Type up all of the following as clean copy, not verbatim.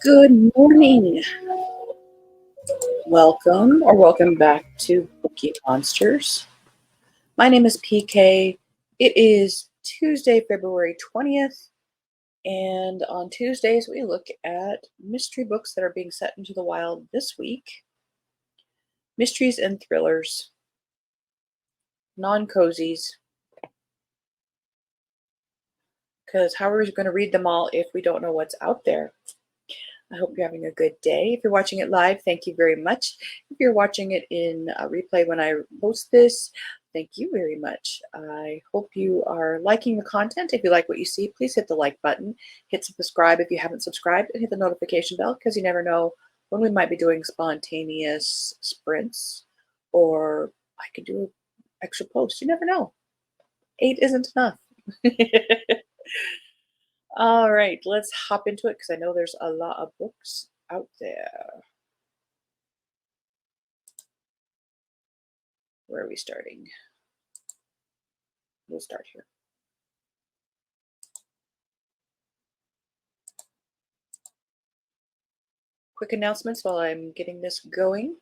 Good morning. Welcome back to Bookie Monsters. My name is PK. It is Tuesday, February 20th, and on Tuesdays we look at mystery books that are being set into the wild this week. Mysteries and thrillers, non-cozies, because how are we going to read them all if we don't know what's out there? I hope you're having a good day. If you're watching it live, thank you very much. If you're watching it in a replay when I post this, thank you very much. I hope you are liking the content. If you like what you see, please hit the like button. Hit subscribe if you haven't subscribed, and hit the notification bell because you never know when we might be doing spontaneous sprints, or I could do an extra post. You never know. 8 isn't enough. All right, let's hop into it because I know there's a lot of books out there. Where are we starting? We'll start here. Quick announcements while I'm getting this going.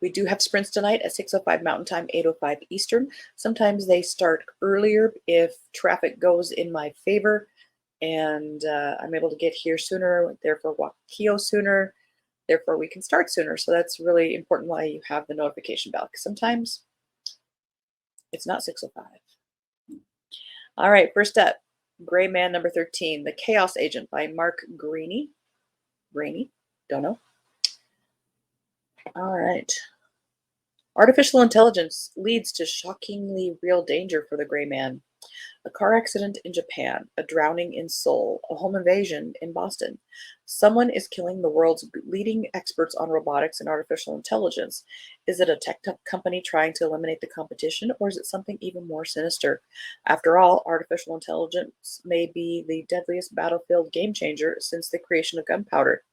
We do have sprints tonight at 6:05 Mountain Time, 8:05 Eastern. Sometimes they start earlier if traffic goes in my favor and I'm able to get here sooner, therefore walk Keo sooner, therefore we can start sooner. So that's really important why you have the notification bell, because sometimes it's not 6:05. All right, first up, Gray Man number 13, The Chaos Agent by Mark Greaney. Don't know. All right. Artificial intelligence leads to shockingly real danger for the Gray Man. A car accident in Japan, a drowning in Seoul, a home invasion in Boston. Someone is killing the world's leading experts on robotics and artificial intelligence. Is it a tech company trying to eliminate the competition, or is it something even more sinister? After all, artificial intelligence may be the deadliest battlefield game changer since the creation of gunpowder.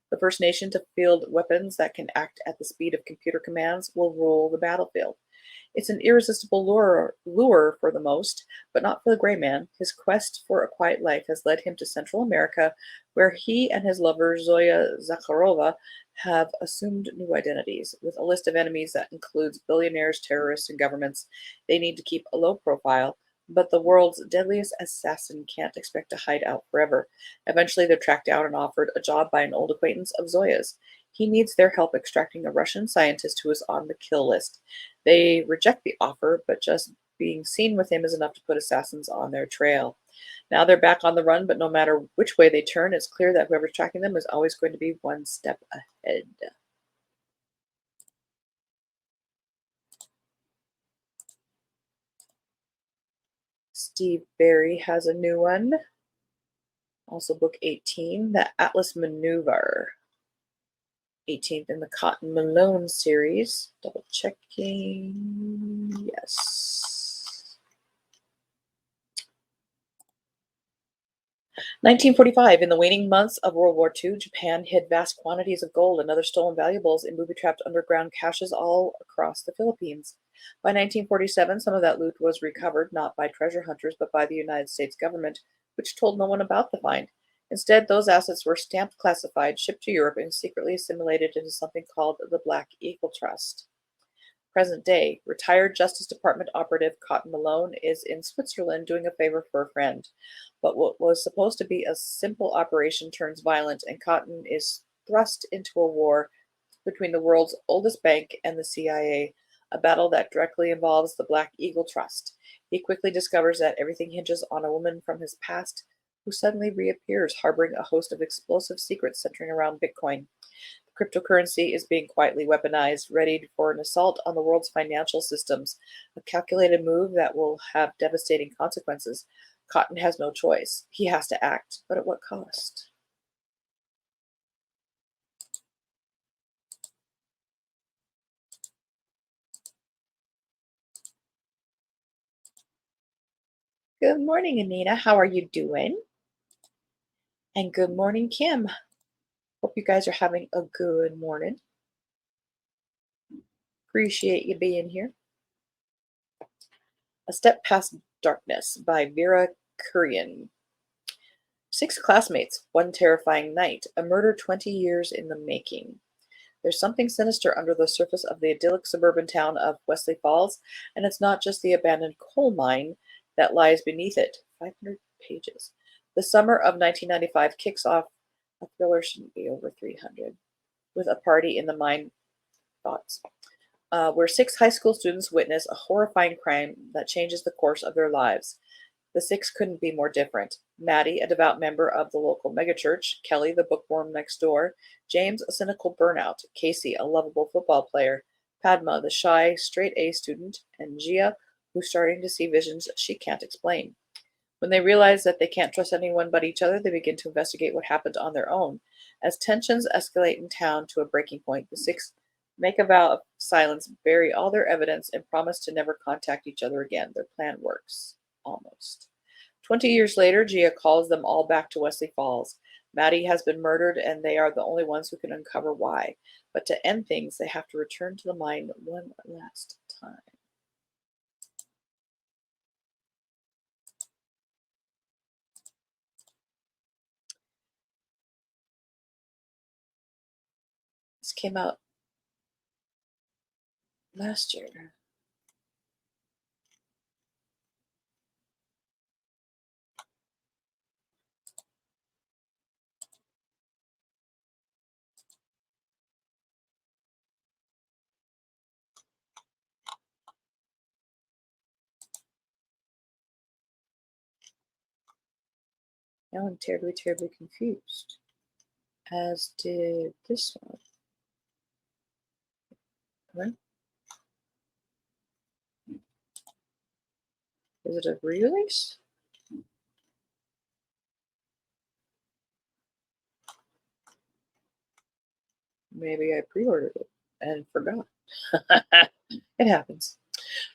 The first nation to field weapons that can act at the speed of computer commands will rule the battlefield. It's an irresistible lure for the most, but not for the Gray Man. His quest for a quiet life has led him to Central America, where he and his lover, Zoya Zakharova, have assumed new identities. With a list of enemies that includes billionaires, terrorists, and governments, they need to keep a low profile, but the world's deadliest assassin can't expect to hide out forever. Eventually, they're tracked down and offered a job by an old acquaintance of Zoya's. He needs their help extracting a Russian scientist who is on the kill list. They reject the offer, but just being seen with him is enough to put assassins on their trail. Now they're back on the run, but no matter which way they turn, it's clear that whoever's tracking them is always going to be one step ahead. Steve Berry has a new one. Also book 18, The Atlas Maneuver. 18th in the Cotton Malone series. Double checking. Yes. 1945. In the waning months of World War II, Japan hid vast quantities of gold and other stolen valuables in booby-trapped underground caches all across the Philippines. By 1947, some of that loot was recovered, not by treasure hunters, but by the United States government, which told no one about the find. Instead, those assets were stamped classified, shipped to Europe, and secretly assimilated into something called the Black Eagle Trust. Present day, retired Justice Department operative Cotton Malone is in Switzerland doing a favor for a friend. But what was supposed to be a simple operation turns violent, and Cotton is thrust into a war between the world's oldest bank and the CIA, a battle that directly involves the Black Eagle Trust. He quickly discovers that everything hinges on a woman from his past who suddenly reappears, harboring a host of explosive secrets centering around Bitcoin. Cryptocurrency is being quietly weaponized, readied for an assault on the world's financial systems, a calculated move that will have devastating consequences. Cotton has no choice. He has to act, but at what cost? Good morning, Anita. How are you doing? And good morning, Kim. Hope you guys are having a good morning. Appreciate you being here. A Step Past Darkness by Vera Kurian. Six classmates, one terrifying night, a murder 20 years in the making. There's something sinister under the surface of the idyllic suburban town of Wesley Falls, and it's not just the abandoned coal mine that lies beneath it. 500 pages. The summer of 1995 kicks off. A thriller shouldn't be over 300. With a party in the mine thoughts, where six high school students witness a horrifying crime that changes the course of their lives. The six couldn't be more different. Maddie, a devout member of the local megachurch, Kelly, the bookworm next door, James, a cynical burnout, Casey, a lovable football player, Padma, the shy, straight A student, and Gia, who's starting to see visions she can't explain. When they realize that they can't trust anyone but each other, they begin to investigate what happened on their own. As tensions escalate in town to a breaking point, the six make a vow of silence, bury all their evidence, and promise to never contact each other again. Their plan works. Almost. 20 years later, Gia calls them all back to Wesley Falls. Maddie has been murdered, and they are the only ones who can uncover why. But to end things, they have to return to the mine one last time. This came out last year. Now I'm terribly, terribly confused. As did this one. Right? Is it a re-release? Maybe I pre-ordered it and forgot. It happens.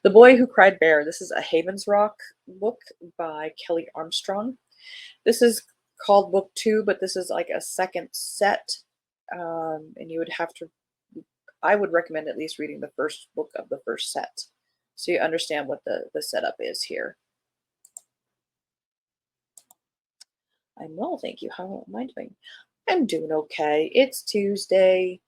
The Boy Who Cried Bear. This is a Havens Rock book by Kelly Armstrong. This is called book two, but this is like a second set. And you would have to, I would recommend at least reading the first book of the first set so you understand what the setup is here. I'm well, thank you. How am I doing? I'm doing okay. It's Tuesday.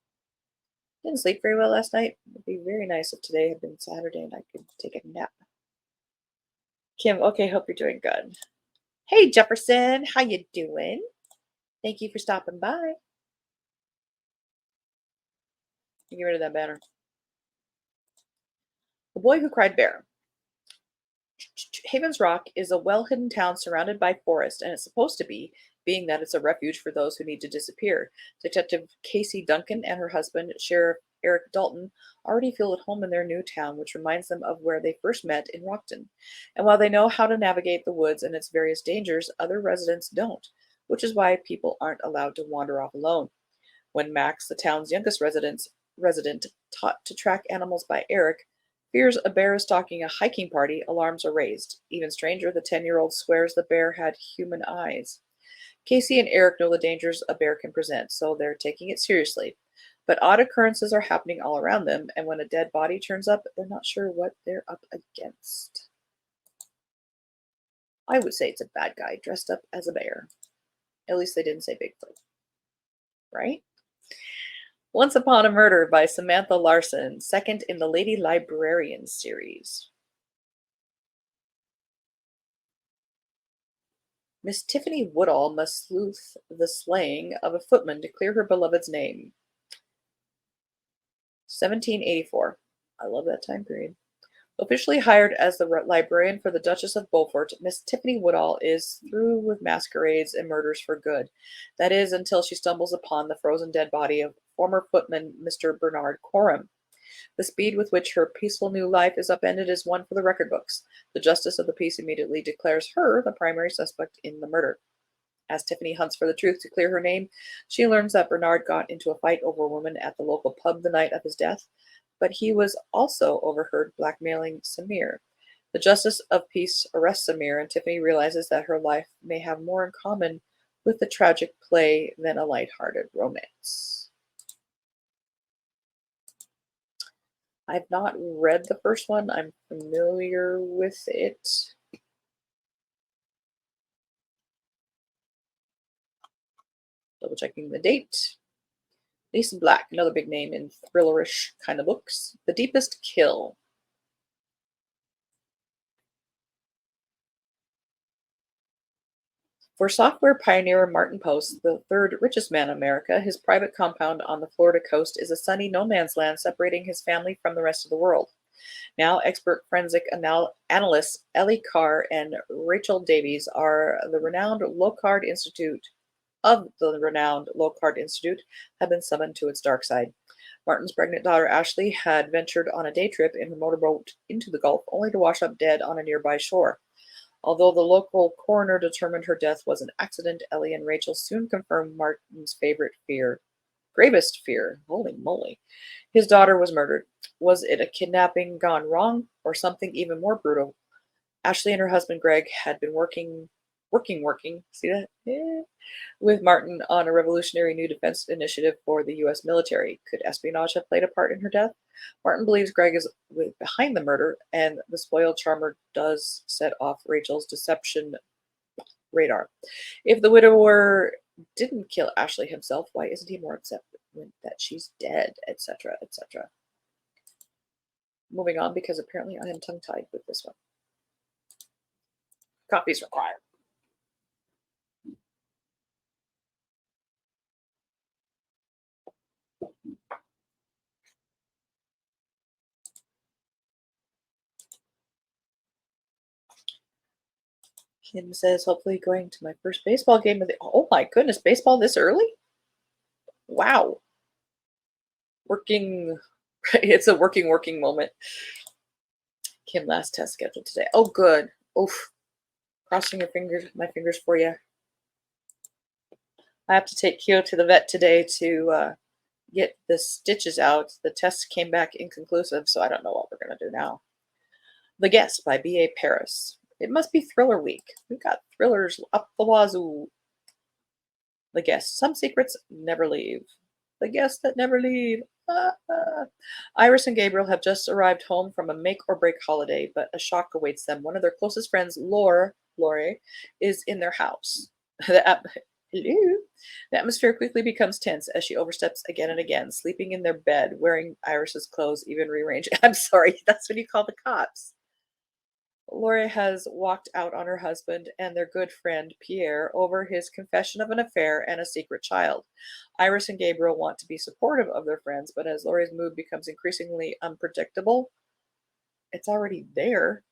Didn't sleep very well last night. It'd be very nice if today had been Saturday and I could take a nap. Kim, okay, hope you're doing good. Hey Jefferson, how you doing? Thank you for stopping by. You get rid of that banner. The Boy Who Cried Bear. Havens Rock is a well-hidden town surrounded by forest, and it's supposed to be, being that it's a refuge for those who need to disappear. Detective Casey Duncan and her husband, Sheriff Eric Dalton, already feel at home in their new town, which reminds them of where they first met in Rockton. And while they know how to navigate the woods and its various dangers, other residents don't, which is why people aren't allowed to wander off alone. When Max, the town's youngest resident, taught to track animals by Eric, fears a bear is stalking a hiking party, alarms are raised. Even stranger, the 10-year-old swears the bear had human eyes. Casey and Eric know the dangers a bear can present, so they're taking it seriously. But odd occurrences are happening all around them, and when a dead body turns up, they're not sure what they're up against. I would say it's a bad guy dressed up as a bear. At least they didn't say Bigfoot, right? Once Upon a Murder by Samantha Larson, second in the Lady Librarian series. Miss Tiffany Woodall must sleuth the slaying of a footman to clear her beloved's name. 1784. I love that time period. Officially hired as the librarian for the Duchess of Beaufort, Miss Tiffany Woodall is through with masquerades and murders for good. That is, until she stumbles upon the frozen dead body of former footman Mr. Bernard Coram. The speed with which her peaceful new life is upended is one for the record books. The justice of the peace immediately declares her the primary suspect in the murder. As Tiffany hunts for the truth to clear her name, she learns that Bernard got into a fight over a woman at the local pub the night of his death, but he was also overheard blackmailing Samir. The justice of peace arrests Samir, and Tiffany realizes that her life may have more in common with the tragic play than a lighthearted romance. I've not read the first one. I'm familiar with it. Double checking the date. Mason Black, another big name in thrillerish kind of books. The Deepest Kill. For software pioneer Martin Post, the third richest man in America, his private compound on the Florida coast is a sunny no man's land separating his family from the rest of the world. Now, expert forensic analysts Ellie Carr and Rachel Davies of the renowned Lockhart Institute have been summoned to its dark side. Martin's pregnant daughter Ashley had ventured on a day trip in her motorboat into the Gulf, only to wash up dead on a nearby shore. Although the local coroner determined her death was an accident, Ellie and Rachel soon confirmed Martin's gravest fear. Holy moly. His daughter was murdered. Was it a kidnapping gone wrong or something even more brutal? Ashley and her husband Greg had been working, see that? Yeah, with Martin on a revolutionary new defense initiative for the U.S. military. Could espionage have played a part in her death? Martin believes Greg is behind the murder, and the spoiled charmer does set off Rachel's deception radar. If the widower didn't kill Ashley himself, why isn't he more upset that she's dead, etc., etc.? Moving on, because apparently I am tongue-tied with this one. Copies required. Kim says, hopefully going to my first baseball game of the. Oh my goodness, baseball this early? Wow. Working. It's a working moment. Kim, last test scheduled today. Oh, good. Oof. Crossing my fingers for you. I have to take Kyo to the vet today to get the stitches out. The test came back inconclusive, so I don't know what we're going to do now. The Guest by B.A. Paris. It must be thriller week. We've got thrillers up the wazoo. The Guest. Some secrets never leave. The guests that never leave. Iris and Gabriel have just arrived home from a make or break holiday, but a shock awaits them. One of their closest friends, Lore, is in their house. Hello. The atmosphere quickly becomes tense as she oversteps again and again, sleeping in their bed, wearing Iris's clothes, even rearranged. I'm sorry, that's what you call the cops. Lori has walked out on her husband and their good friend Pierre over his confession of an affair and a secret child. Iris and Gabriel want to be supportive of their friends, but as Lori's mood becomes increasingly unpredictable, it's already there.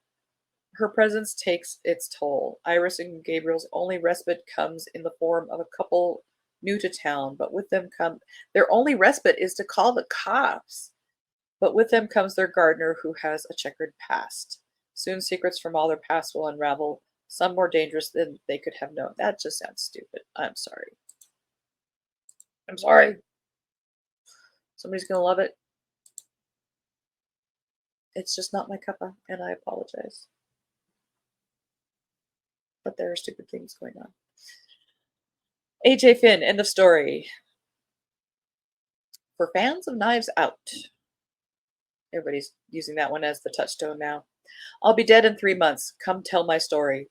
Her presence takes its toll. Iris and Gabriel's only respite comes in the form of a couple new to town, but with them their only respite is to call the cops. But with them comes their gardener who has a checkered past. Soon secrets from all their past will unravel, some more dangerous than they could have known. That just sounds stupid. I'm sorry. I'm sorry. Somebody's going to love it. It's just not my cuppa, and I apologize. But there are stupid things going on. AJ Finn, end of story. For fans of Knives Out, everybody's using that one as the touchstone now. I'll be dead in 3 months. Come tell my story.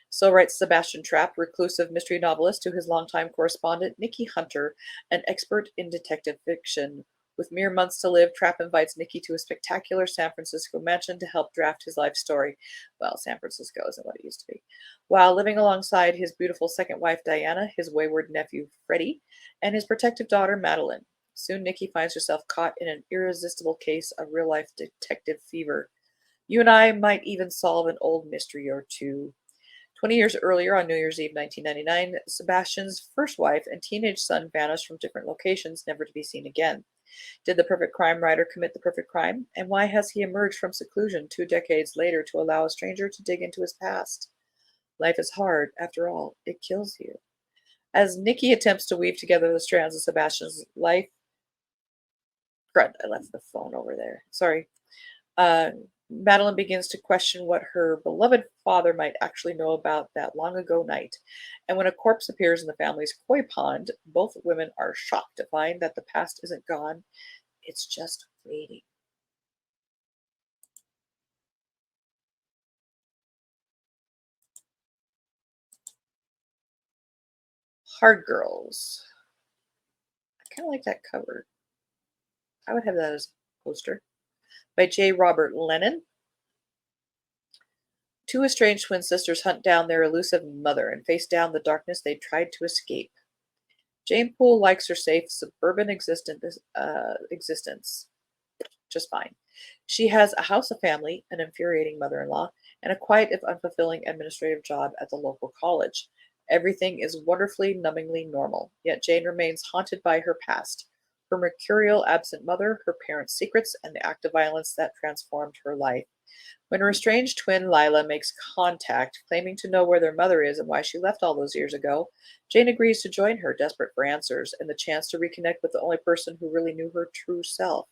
So writes Sebastian Trapp, reclusive mystery novelist, to his longtime correspondent, Nikki Hunter, an expert in detective fiction. With mere months to live, Trapp invites Nikki to a spectacular San Francisco mansion to help draft his life story. Well, San Francisco isn't what it used to be. While living alongside his beautiful second wife, Diana, his wayward nephew, Freddie, and his protective daughter, Madeline. Soon, Nikki finds herself caught in an irresistible case of real-life detective fever. You and I might even solve an old mystery or two. 20 years earlier, on New Year's Eve 1999, Sebastian's first wife and teenage son vanished from different locations, never to be seen again. Did the perfect crime writer commit the perfect crime? And why has he emerged from seclusion 2 decades later to allow a stranger to dig into his past? Life is hard, after all. It kills you. As Nikki attempts to weave together the strands of Sebastian's life, crud, I left the phone over there. Sorry. Madeline begins to question what her beloved father might actually know about that long ago night. And when a corpse appears in the family's koi pond, both women are shocked to find that the past isn't gone, it's just waiting. Hard Girls. kind of like that cover. I would have that as a poster. By J. Robert Lennon. Two estranged twin sisters hunt down their elusive mother and face down the darkness they tried to escape. Jane Poole likes her safe suburban existence just fine. She has a house, a family, an infuriating mother-in-law, and a quiet if unfulfilling administrative job at the local college. Everything is wonderfully, numbingly normal, yet Jane remains haunted by her past, her mercurial absent mother, her parents' secrets, and the act of violence that transformed her life. When her estranged twin Lila makes contact, claiming to know where their mother is and why she left all those years ago, Jane agrees to join her, desperate for answers and the chance to reconnect with the only person who really knew her true self.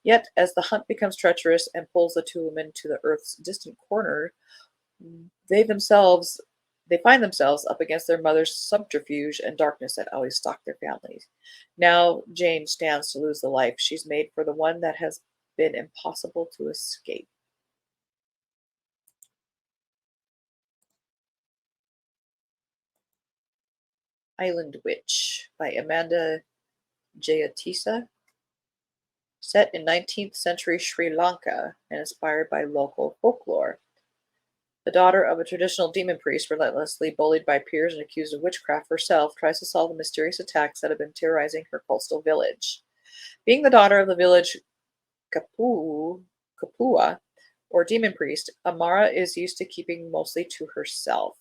Yet, as the hunt becomes treacherous and pulls the two women to the Earth's distant corner, they themselves they find themselves up against their mother's subterfuge and darkness that always stalked their families. Now Jane stands to lose the life she's made for the one that has been impossible to escape. Island Witch by Amanda Jayatissa, set in 19th century Sri Lanka and inspired by local folklore. The daughter of a traditional demon priest, relentlessly bullied by peers and accused of witchcraft herself, tries to solve the mysterious attacks that have been terrorizing her coastal village. Being the daughter of the village Kapua, or demon priest, Amara is used to keeping mostly to herself.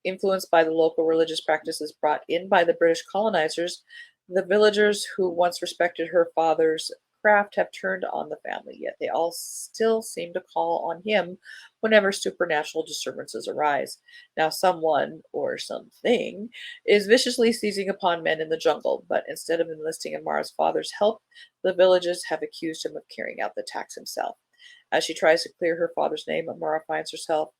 Influenced by the local religious practices brought in by the British colonizers, the villagers who once respected her father's craft have turned on the family, yet they all still seem to call on him whenever supernatural disturbances arise. Now, someone or something is viciously seizing upon men in the jungle, but instead of enlisting Amara's father's help, the villagers have accused him of carrying out the attacks himself. As she tries to clear her father's name, Amara finds herself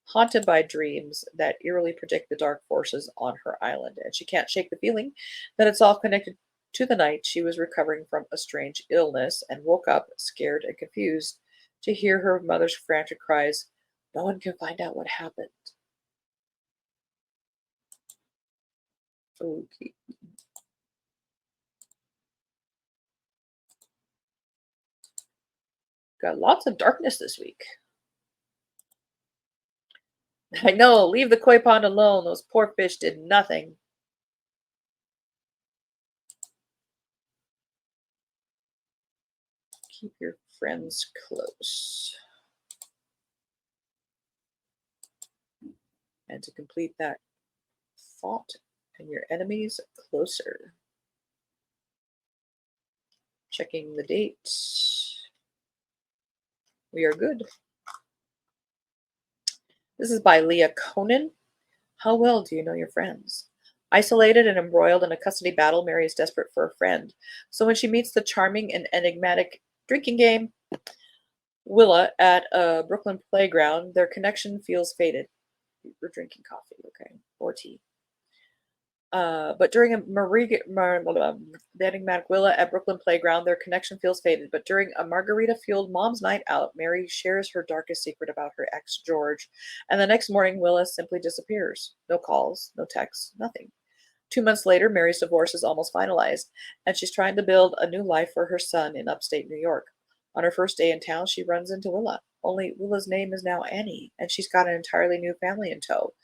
haunted by dreams that eerily predict the dark forces on her island, and she can't shake the feeling that it's all connected to the night she was recovering from a strange illness and woke up, scared and confused, to hear her mother's frantic cries, "No one can find out what happened." Okay. Got lots of darkness this week. I know, leave the koi pond alone. Those poor fish did nothing. Keep your friends close. And to complete that thought, and your enemies closer. Checking the date. We are good. This is by Leah Conan. How well do you know your friends? Isolated and embroiled in a custody battle, Mary is desperate for a friend. So when she meets the charming and enigmatic drinking game Willa at a Brooklyn playground, their connection feels faded. We're drinking coffee, okay, or tea. But during the enigmatic Willa at Brooklyn playground, their connection feels faded. But during a margarita-fueled mom's night out, Mary shares her darkest secret about her ex George, and the next morning, Willa simply disappears. No calls, no texts, nothing. 2 months later, Mary's divorce is almost finalized, and she's trying to build a new life for her son in upstate New York. On her first day in town, she runs into Willa. Only Willa's name is now Annie, and she's got an entirely new family in tow.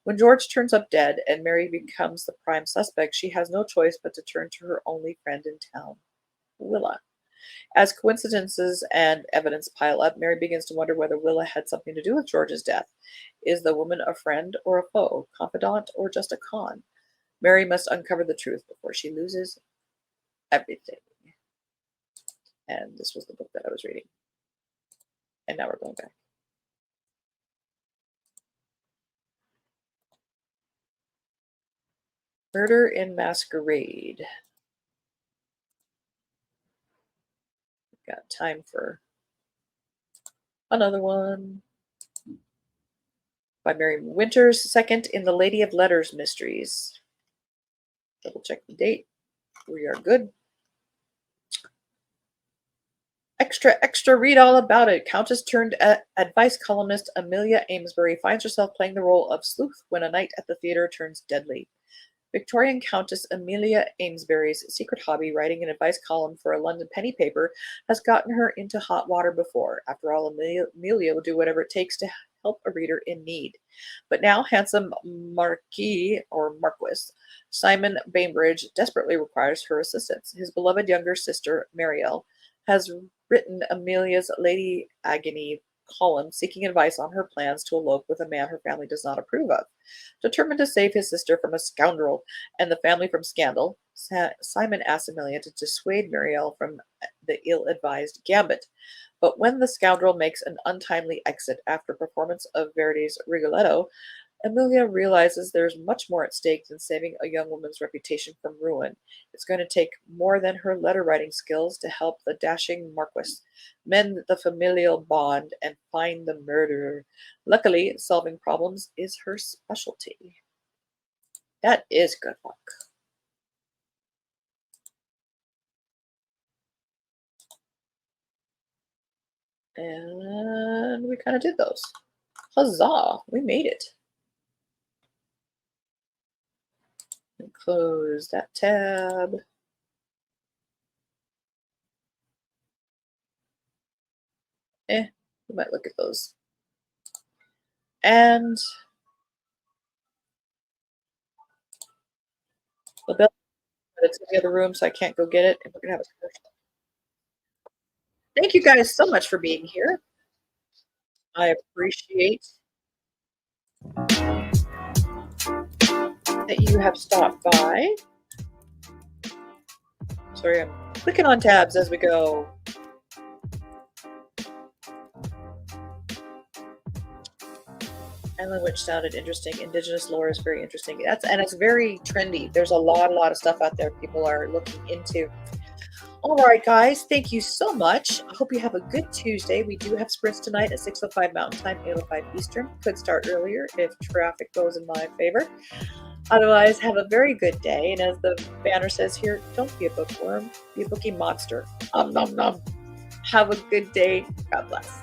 When George turns up dead and Mary becomes the prime suspect, she has no choice but to turn to her only friend in town, Willa. As coincidences and evidence pile up, Mary begins to wonder whether Willa had something to do with George's death. Is the woman a friend or a foe, confidant or just a con? Mary must uncover the truth before she loses everything. And this was the book that I was reading. And now we're going back. Murder in Masquerade. Got time for another one. By Mary Winters, second in the Lady of Letters mysteries. Double check the date. We are good. Extra, extra, read all about it. Countess turned advice columnist Amelia Amesbury finds herself playing the role of sleuth when a night at the theater turns deadly. Victorian Countess Amelia Amesbury's secret hobby, writing an advice column for a London penny paper, has gotten her into hot water before. After all, Amelia will do whatever it takes to help a reader in need. But now, handsome Marquis or Marquis Simon Bainbridge desperately requires her assistance. His beloved younger sister, Marielle, has written Amelia's Lady Agony column seeking advice on her plans to elope with a man her family does not approve of. Determined to save his sister from a scoundrel and the family from scandal, Simon asks Amelia to dissuade Marielle from the ill-advised gambit. But when the scoundrel makes an untimely exit after performance of Verdi's Rigoletto, Amelia realizes there's much more at stake than saving a young woman's reputation from ruin. It's going to take more than her letter writing skills to help the dashing Marquis mend the familial bond and find the murderer. Luckily, solving problems is her specialty. That is good luck. And we kind of did those. Huzzah! We made it. And close that tab. We might look at those. And the bell, but it's in the other room, so I can't go get it. And we're gonna have a commercial. Thank you guys so much for being here. I appreciate that you have stopped by. Sorry, I'm clicking on tabs as we go. Island Witch sounded interesting. Indigenous lore is very interesting. And it's very trendy. There's a lot of stuff out there people are looking into. All right, guys, thank you so much. I hope you have a good Tuesday. We do have sprints tonight at 6:05 Mountain Time, 8:05 Eastern. Could start earlier if traffic goes in my favor. Otherwise, have a very good day. And as the banner says here, don't be a bookworm, be a bookie monster. Nom nom nom. Have a good day. God bless.